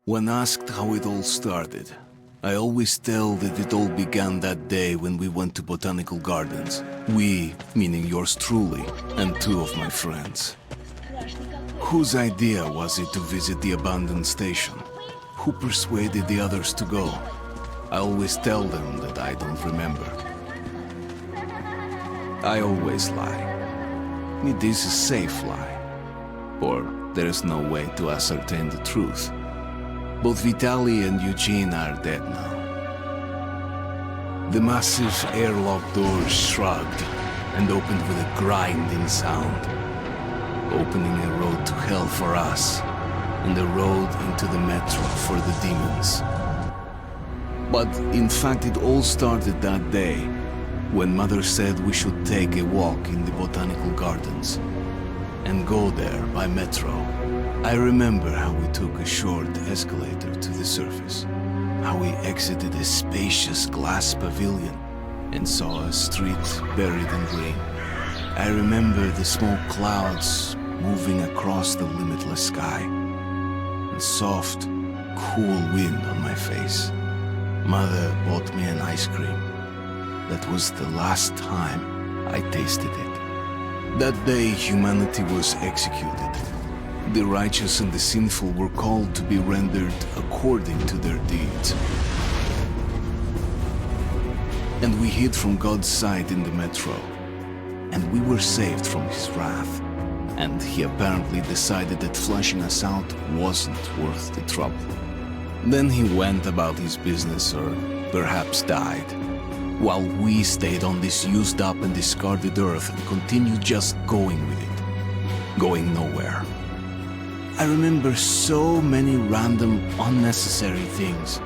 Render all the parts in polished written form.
When asked how it all started, I always tell that it all began that day when we went to botanical gardens. We, meaning yours truly, and two of my friends. Whose idea was it to visit the abandoned station? Who persuaded the others to go? I always tell them that I don't remember. I always lie. It is a safe lie, or there is no way to ascertain the truth. Both Vitaly and Eugene are dead now. The massive airlock doors shrugged and opened with a grinding sound, opening a road to hell for us and a road into the metro for the demons. But in fact, it all started that day when Mother said we should take a walk in the botanical gardens and go there by metro. I remember how we took a short escalator to the surface, how we exited a spacious glass pavilion and saw a street buried in green. I remember the smoke clouds moving across the limitless sky and soft, cool wind on my face. Mother bought me an ice cream. That was the last time I tasted it. That day, humanity was executed. The righteous and the sinful were called to be rendered according to their deeds. And we hid from God's sight in the metro. And we were saved from his wrath. And he apparently decided that flushing us out wasn't worth the trouble. Then he went about his business, or perhaps died, while we stayed on this used up and discarded earth and continued just going with it, going nowhere. I remember so many random, unnecessary things,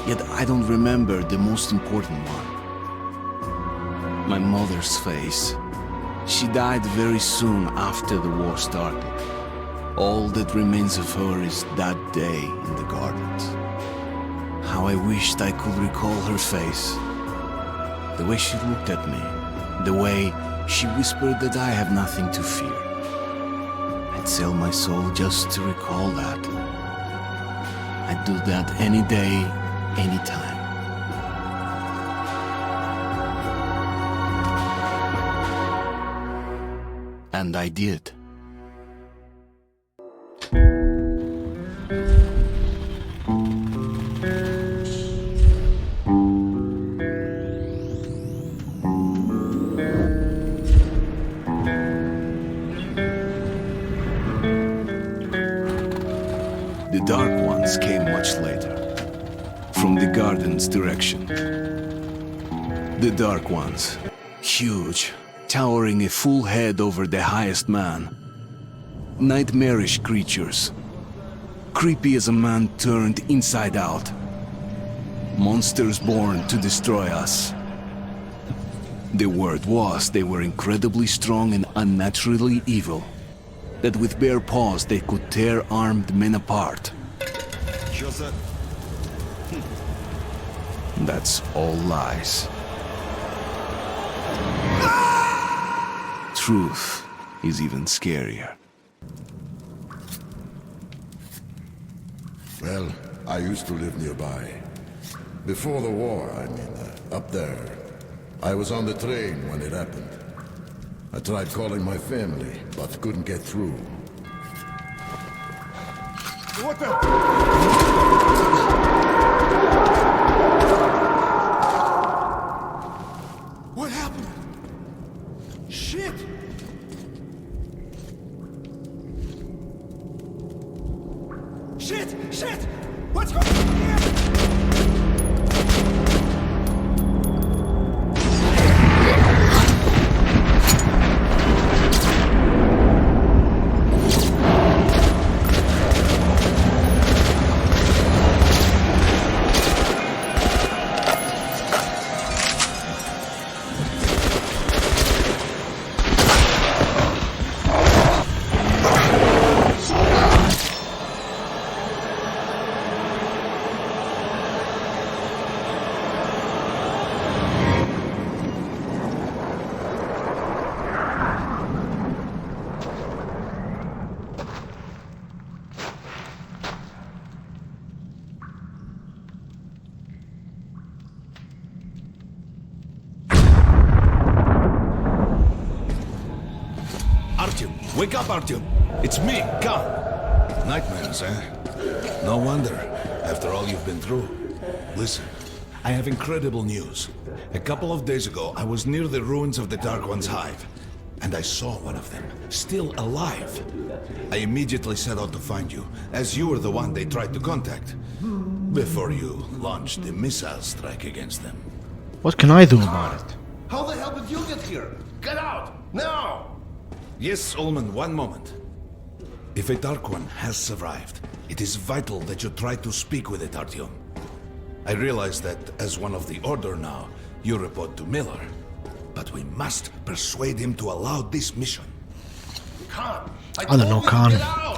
yet I don't remember the most important one. My mother's face. She died very soon after the war started. All that remains of her is that day in the gardens. How I wished I could recall her face. The way she looked at me, the way she whispered that I have nothing to fear. I'd sell my soul just to recall that. I'd do that any day, any time. And I did. The Dark Ones came much later, from the garden's direction. The Dark Ones, huge, towering a full head over the highest man. Nightmarish creatures, creepy as a man turned inside out. Monsters born to destroy us. The word was they were incredibly strong and unnaturally evil. That with bare paws they could tear armed men apart. That's all lies. Truth is even scarier. Well, I used to live nearby. Before the war, I mean, up there. I was on the train when it happened. I tried calling my family, but couldn't get through. What the? What happened? Shit! Shit! What's going on here? Wake up, Artyom! It's me, come! Nightmares, eh? No wonder, after all you've been through. Listen, I have incredible news. A couple of days ago, I was near the ruins of the Dark One's hive, and I saw one of them, still alive. I immediately set out to find you, as you were the one they tried to contact, before you launched the missile strike against them. What can I do about it? How the hell did you get here? Get out! Now! Yes, Ullman, one moment. If a Dark One has survived, it is vital that you try to speak with it, Artyom. I realize that, as one of the Order now, you report to Miller. But we must persuade him to allow this mission. Khan! I don't know, Khan.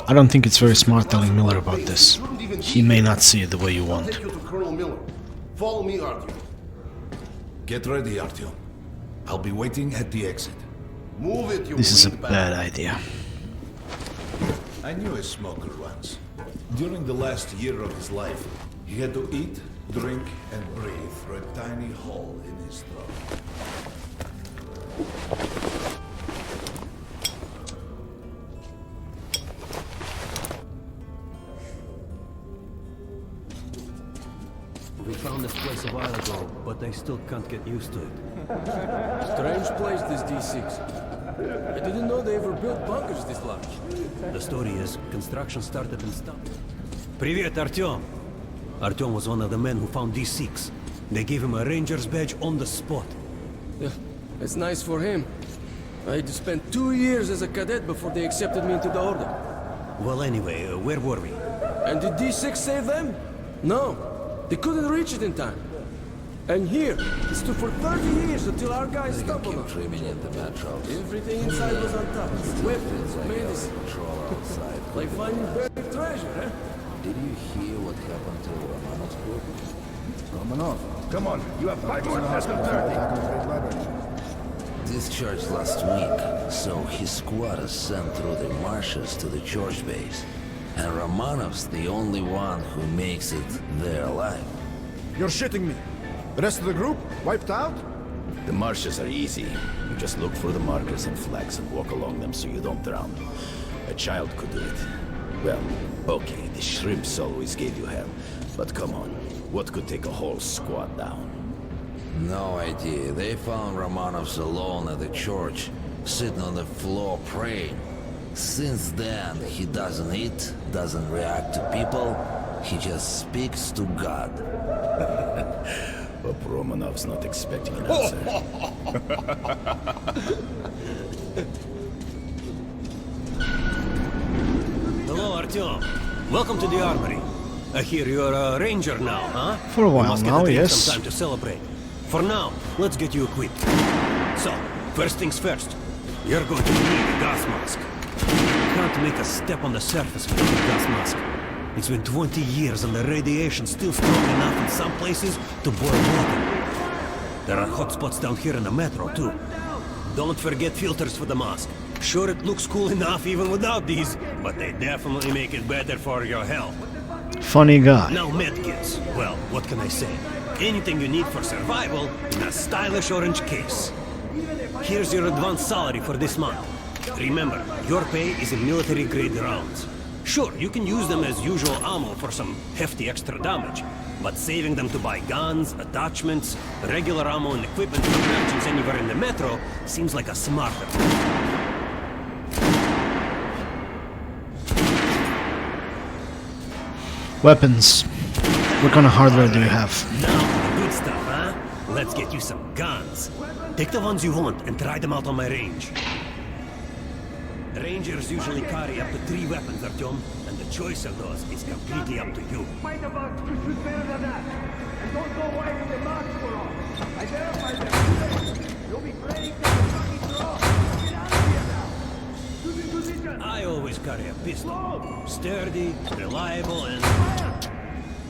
I don't think it's very smart telling Miller about this. He may not see it the way you I'll want. take you to Colonel Miller. Follow me, Artyom. Get ready, Artyom. I'll be waiting at the exit. Move it, you This is a wingbat. bad idea. I knew a smoker once. During the last year of his life, he had to eat, drink, and breathe through a tiny hole in his throat. We found this place a while ago, but I still can't get used to it. Strange place, this D6. I didn't know they ever built bunkers this large. The story is, construction started and stopped. Привет, Artyom! Artyom was one of the men who found D6. They gave him a ranger's badge on the spot. Yeah, it's nice for him. I had to spend 2 years as a cadet before they accepted me into the Order. Well, anyway, where were we? And did D6 save them? No. They couldn't reach it in time. And here, it stood for 30 years until our guys stumbled on it. Everything inside was untouched. Weapons, medicine. Like finding buried treasure, eh? Did you hear what happened to Romanov's group? Romanov, come on. You have 5 more past 30. Discharged last week, so his squad is sent through the marshes to the church base. And Romanov's the only one who makes it there alive. You're shitting me. The rest of the group wiped out? The marshes are easy. You just look for the markers and flags and walk along them so you don't drown. A child could do it. Well, okay, the shrimps always gave you hell. But come on, what could take a whole squad down? No idea. They found Romanov's alone at the church, sitting on the floor praying. Since then, he doesn't eat, doesn't react to people, he just speaks to God. But Romanov's not expecting an answer. Hello, Artyom. Welcome to the armory. I hear you're a ranger now, huh? For a We while must get now, drink yes. some time to celebrate. For now, let's get you equipped. So, first things first. You're going to need a gas mask. You can't make a step on the surface without a gas mask. It's been 20 years and the radiation's still strong enough in some places to boil water. There are hot spots down here in the metro, too. Don't forget filters for the mask. Sure, it looks cool enough even without these, but they definitely make it better for your health. Funny guy. Now medkits. Well, what can I say? Anything you need for survival in a stylish orange case. Here's your advance salary for this month. Remember, your pay is in military-grade rounds. Sure, you can use them as usual ammo for some hefty extra damage, but saving them to buy guns, attachments, regular ammo and equipment for branches anywhere in the metro seems like a smarter move. Weapons. What kind of hardware do you have? Now for the good stuff, huh? Let's get you some guns. Take the ones you want and try them out on my range. Rangers usually carry up to 3 weapons, Artyom, and the choice of those is completely up to you. Fight about to shoot better than that. And don't go away with the marks for all. Identify them. You'll be praying that the fucking draw. Get out of here now. To the position. I always carry a pistol. Sturdy, reliable, and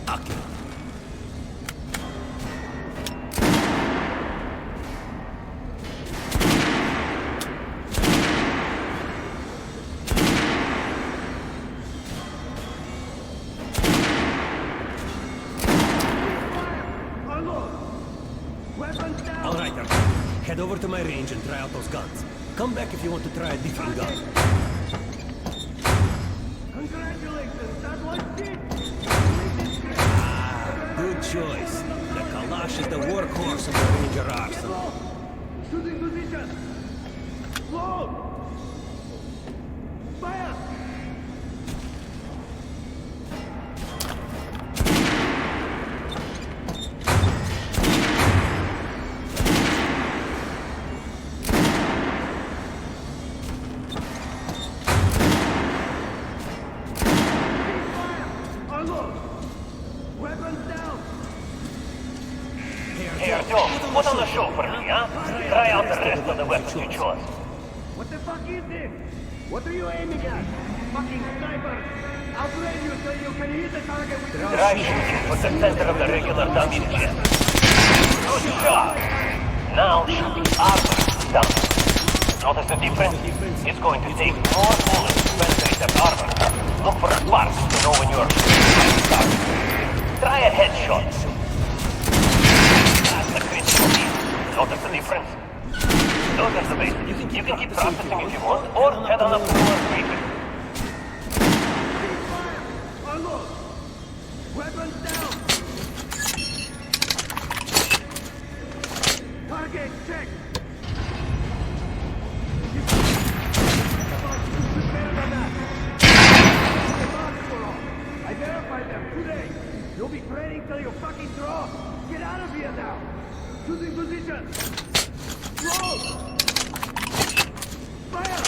accurate. All right, Artyom. Head over to my range and try out those guns. Come back if you want to try a different gun. Congratulations, that was it! Good choice. The Kalash is the workhorse of the Ranger arsenal. Shooting position! Load! Fire! Hey, Artyom, put on the show for me, huh? Try out the rest of the weapons you chose. What the fuck is this? What are you aiming at? Fucking sniper! Outrange you so you can hit the target with your... Try shooting for the center of the regular dummy chest. Good job! Now shooting armor down. Notice the difference? It's going to take more bullets to penetrate that armor. Look for sparks to know when you're shooting. Try a headshot. The critical hit. Notice the difference? Those are the basics. You can keep processing if you want, or head on up to more quickly. Unload! Weapons down! Target check! I verified them today. You'll be training till you fucking draw. Get out of here now. Choosing position. Roll. Fire.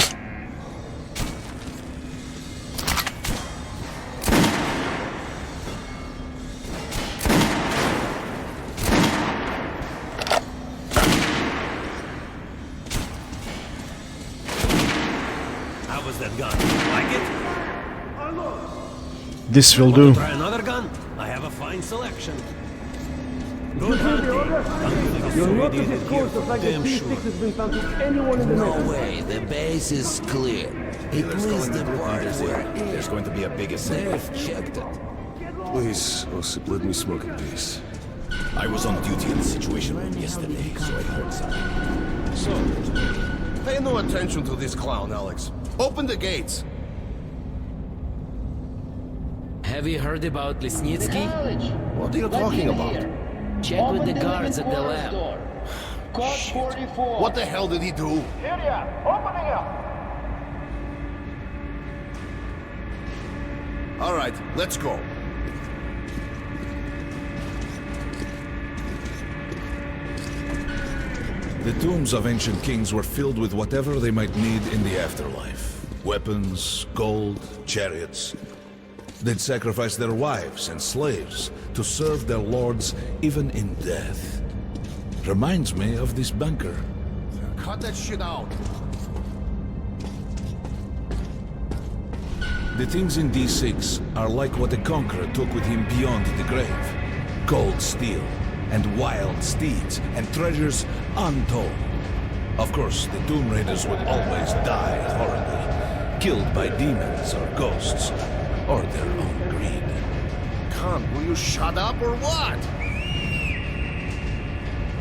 How was that gun? Like it? This will do. Try another gun? I have a fine selection. Good hunting. You'll notice this course of like the T6 has been found to anyone in the No map. way, the base is clear. It is the part where There's going to be a big assembly. they've checked it. Please, Osip, let me smoke in peace. I was on duty in the situation room yesterday, so I heard something. So, pay no attention to this clown, Alex. Open the gates. Have you heard about Lesnitsky? What are you talking about? Check with the guards at the lab. What the hell did he do? Area, opening up. All right, let's go. The tombs of ancient kings were filled with whatever they might need in the afterlife. Weapons, gold, chariots. They'd sacrifice their wives and slaves to serve their lords even in death. Reminds me of this bunker. Cut that shit out. The things in D6 are like what the Conqueror took with him beyond the grave. Gold steel, and wild steeds, and treasures untold. Of course, the Tomb Raiders would always die horribly, killed by demons or ghosts, or their own greed. Khan, will you shut up or what?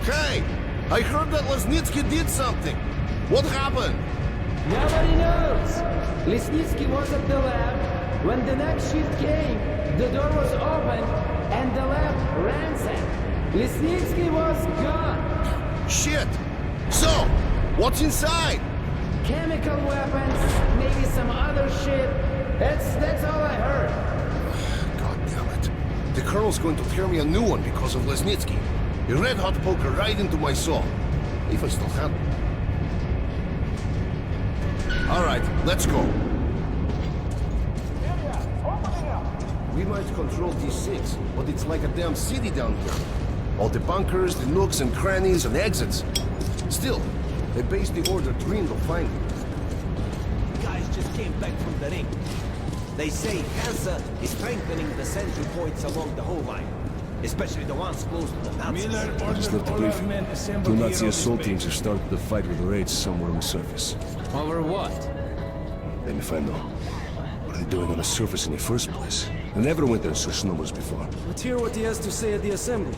Hey, I heard that Lesnitsky did something. What happened? Nobody knows. Lesnitsky was at the lab. When the next shift came, the door was open and the lab ransacked. Lesnitsky was gone. Shit! So, what's inside? Chemical weapons, maybe some other shit. That's all I heard. God damn it. The Colonel's going to tear me a new one because of Lesnitsky. A red-hot poker right into my soul. If I still have it. All right, let's go. We might control D6, but it's like a damn city down here. All the bunkers, the nooks and crannies and exits. Still, the base the order dreamed of finding. Guys just came back from the ring. They say Hansa is strengthening the sentry points along the whole line, especially the ones close to the Nazis. I just left the briefing. Two Nazi assault teams have started the fight with the raids somewhere on the surface. Over what? Let me find out. What are they doing on the surface in the first place? I never went there in such numbers before. Let's hear what he has to say at the assembly.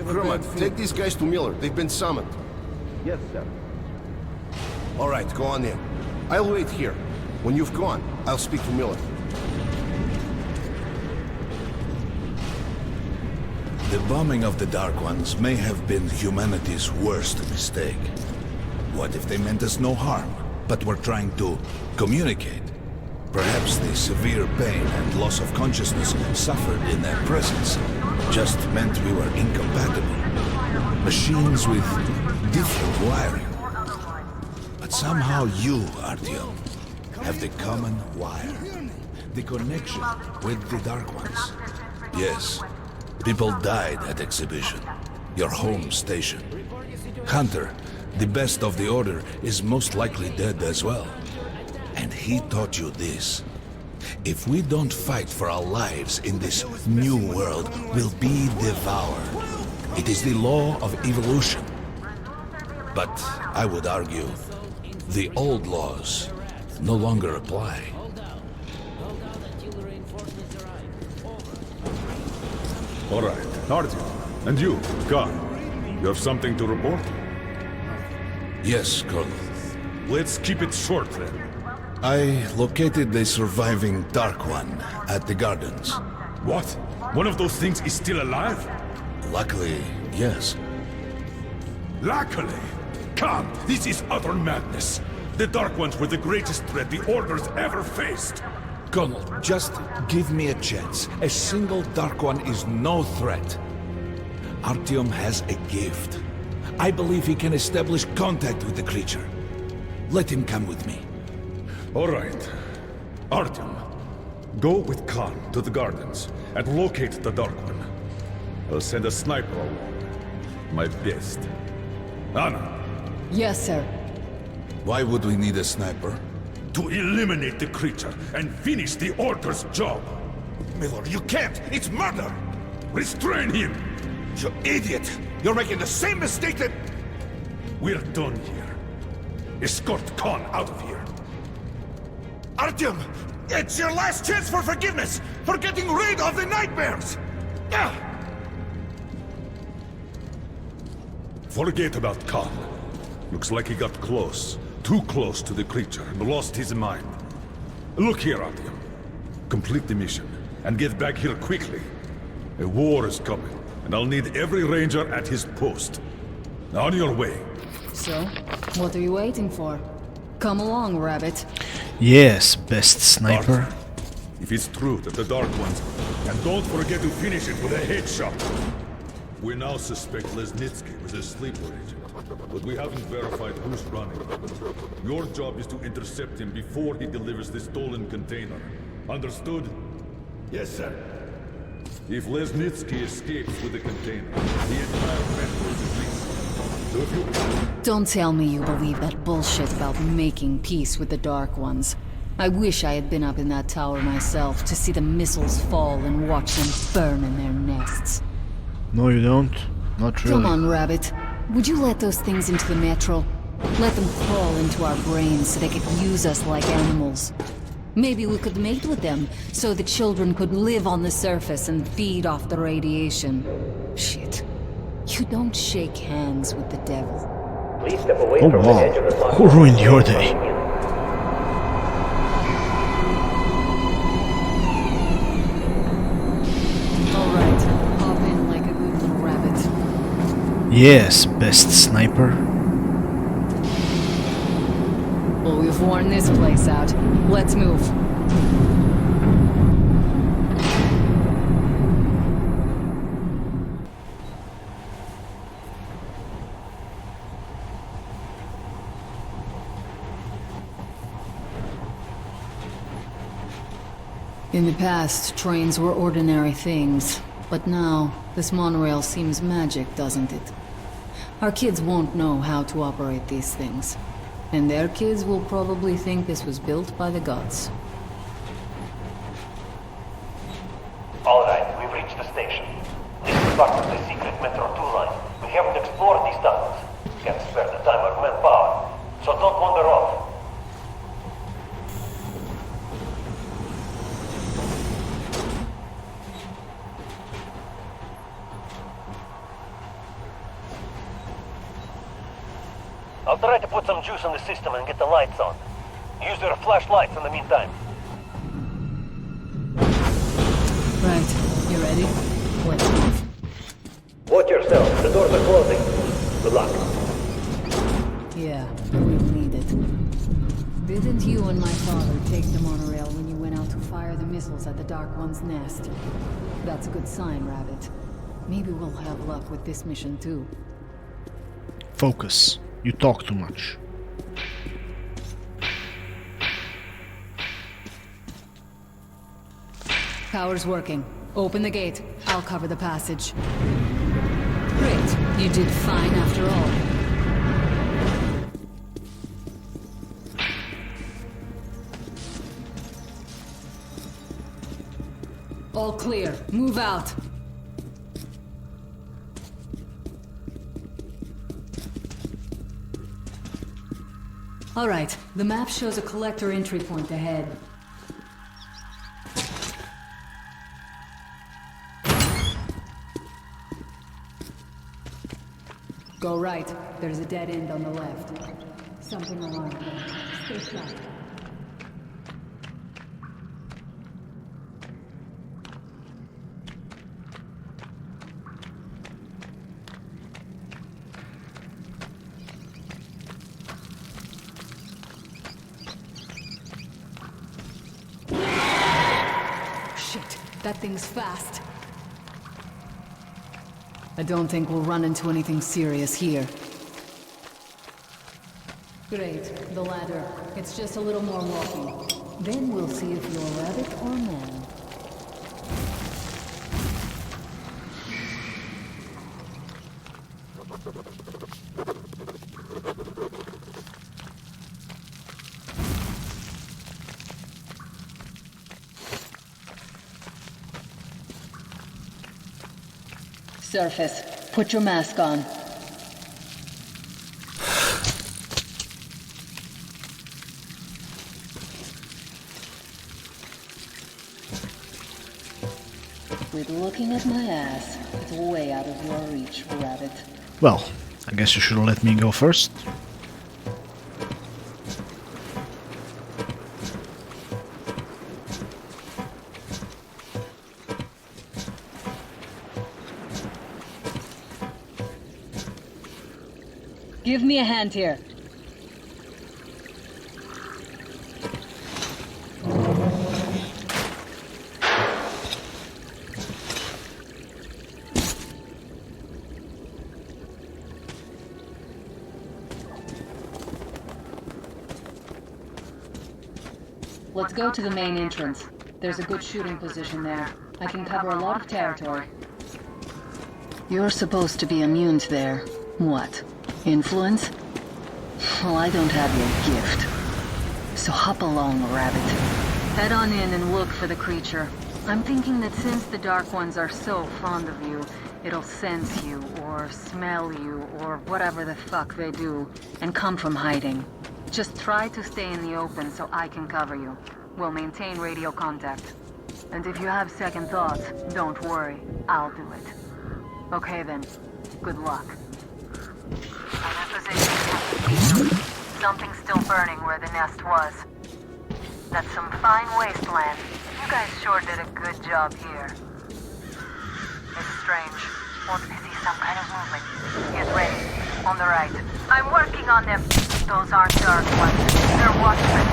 Herman, take these guys to Miller. They've been summoned. Yes, sir. All right, go on in. I'll wait here. When you've gone, I'll speak to Miller. bombing of the Dark Ones may have been humanity's worst mistake. What if they meant us no harm, but were trying to communicate? Perhaps the severe pain and loss of consciousness suffered in their presence just meant we were incompatible. Machines with different wiring. But somehow you, Artyom, have the common wire. The connection with the Dark Ones. Yes, people died at Exhibition, your home station. Hunter, the best of the Order, is most likely dead as well. And he taught you this. If we don't fight for our lives in this new world, we'll be devoured. It is the law of evolution. But I would argue, the old laws no longer apply. All right, Artyom. And you, Khan. You have something to report? Yes, Colonel. Let's keep it short, then. I located the surviving Dark One at the gardens. What? One of those things is still alive? Luckily, yes. Luckily? Khan, this is utter madness. The Dark Ones were the greatest threat the Order's ever faced. Colonel, just give me a chance. A single Dark One is no threat. Artyom has a gift. I believe he can establish contact with the creature. Let him come with me. All right. Artyom, go with Khan to the gardens and locate the Dark One. I'll send a sniper along. My best. Anna. Yes, sir. Why would we need a sniper? To eliminate the creature and finish the Order's job. Miller, you can't! It's murder! Restrain him! You idiot! You're making the same mistake that... We're done here. Escort Khan out of here. Artyom! It's your last chance for forgiveness! For getting rid of the nightmares! Forget about Khan. Looks like he got close. Too close to the creature and lost his mind. Look here, Artyom. Complete the mission and get back here quickly. A war is coming, and I'll need every ranger at his post. On your way. So, what are you waiting for? Come along, Rabbit. Yes, best sniper. Artyom, if it's true that the Dark Ones... And don't forget to finish it with a headshot. We now suspect Lesnitsky was a sleeper agent. But we haven't verified who's running. Your job is to intercept him before he delivers the stolen container. Understood? Yes, sir. If Lesnitsky escapes with the container, the entire network is leaked. So if you... Don't tell me you believe that bullshit about making peace with the Dark Ones. I wish I had been up in that tower myself to see the missiles fall and watch them burn in their nests. No, you don't. Not really. Come on, Rabbit. Would you let those things into the metro? Let them crawl into our brains so they could use us like animals. Maybe we could mate with them, so the children could live on the surface and feed off the radiation. Shit. You don't shake hands with the devil. Please step away Oh from the edge of the wow, who ruined your day? Alright, hop in like a good little rabbit. Yes, best sniper. Well, we've worn this place out. Let's move. In the past, trains were ordinary things. But now, this monorail seems magic, doesn't it? Our kids won't know how to operate these things. And their kids will probably think this was built by the gods. Alright, we've reached the station. This is part of the secret Metro 2 line. We haven't explored these tunnels. Can't spare the time or manpower. So don't wander off. I'll try to put some juice on the system and get the lights on. Use your flashlights in the meantime. Right, you ready? Let's move. Watch yourself. The doors are closing. Good luck. Yeah, we'll need it. Didn't you and my father take the monorail when you went out to fire the missiles at the Dark One's nest? That's a good sign, Rabbit. Maybe we'll have luck with this mission too. Focus. You talk too much. Power's working. Open the gate. I'll cover the passage. Great. You did fine after all. All clear. Move out. All right. The map shows a collector entry point ahead. Go right. There's a dead end on the left. Something alarming. Stay sharp. Shit, that thing's fast. I don't think we'll run into anything serious here. Great, the ladder. It's just a little more walking. Then we'll see if you're rabbit or man. Surface. Put your mask on. Quit looking at my ass. It's way out of your reach, Rabbit. Well, I guess you should have let me go first. Give me a hand here. Let's go to the main entrance. There's a good shooting position there. I can cover a lot of territory. You're supposed to be immune to there. What? Influence? Well, I don't have your gift. So hop along, Rabbit. Head on in and look for the creature. I'm thinking that since the Dark Ones are so fond of you, it'll sense you, or smell you, or whatever the fuck they do, and come from hiding. Just try to stay in the open so I can cover you. We'll maintain radio contact. And if you have second thoughts, don't worry. I'll do it. Okay then. Good luck. I'm in position. Something's still burning where the nest was. That's some fine wasteland. You guys sure did a good job here. It's strange. Want to see some kind of movement. Get ready. On the right. I'm working on them. Those aren't Dark Ones. They're watchmen.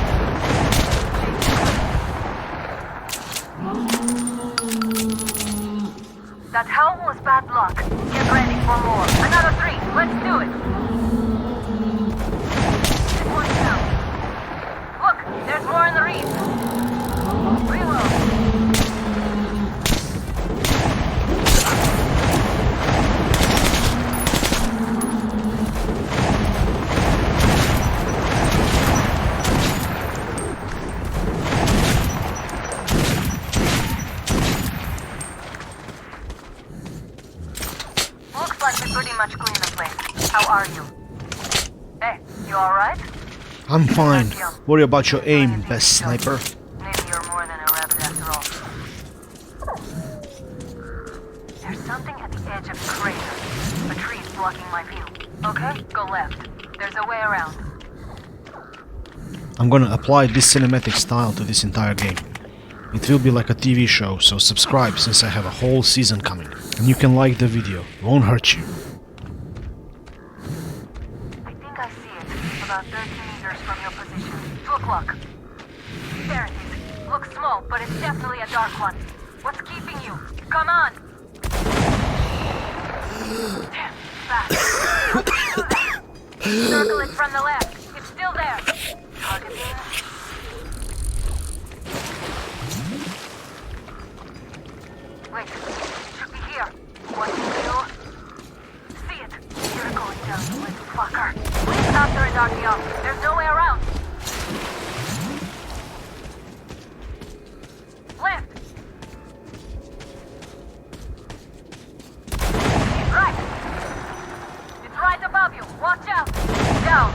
That hell was bad luck. Get ready for more. Another 3. Let's do it. One down. Look, there's more in the reef. Reload. Much clean the place. How are you? Hey, you alright? I'm fine. Worry about your aim, best sniper. Maybe you're more than a rabbit after all. There's something at the edge of the crater. A tree's blocking my view. Okay, go left. There's a way around. I'm gonna apply this cinematic style to this entire game. It will be like a TV show, so subscribe since I have a whole season coming. And you can like the video, it won't hurt you. I think I see it. About 30 meters from your position. 2 o'clock. There it is. Looks small, but it's definitely a dark one. What's keeping you? Come on! Damn, fast. Circle it from the left. It's still there. Targeting. Wait, it should be here. What do you do? See it. You're going down, you little fucker. Please after it, Artyom. There's no way around. Left. Right. It's right above you. Watch out. Down.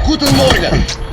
Guten Morgen!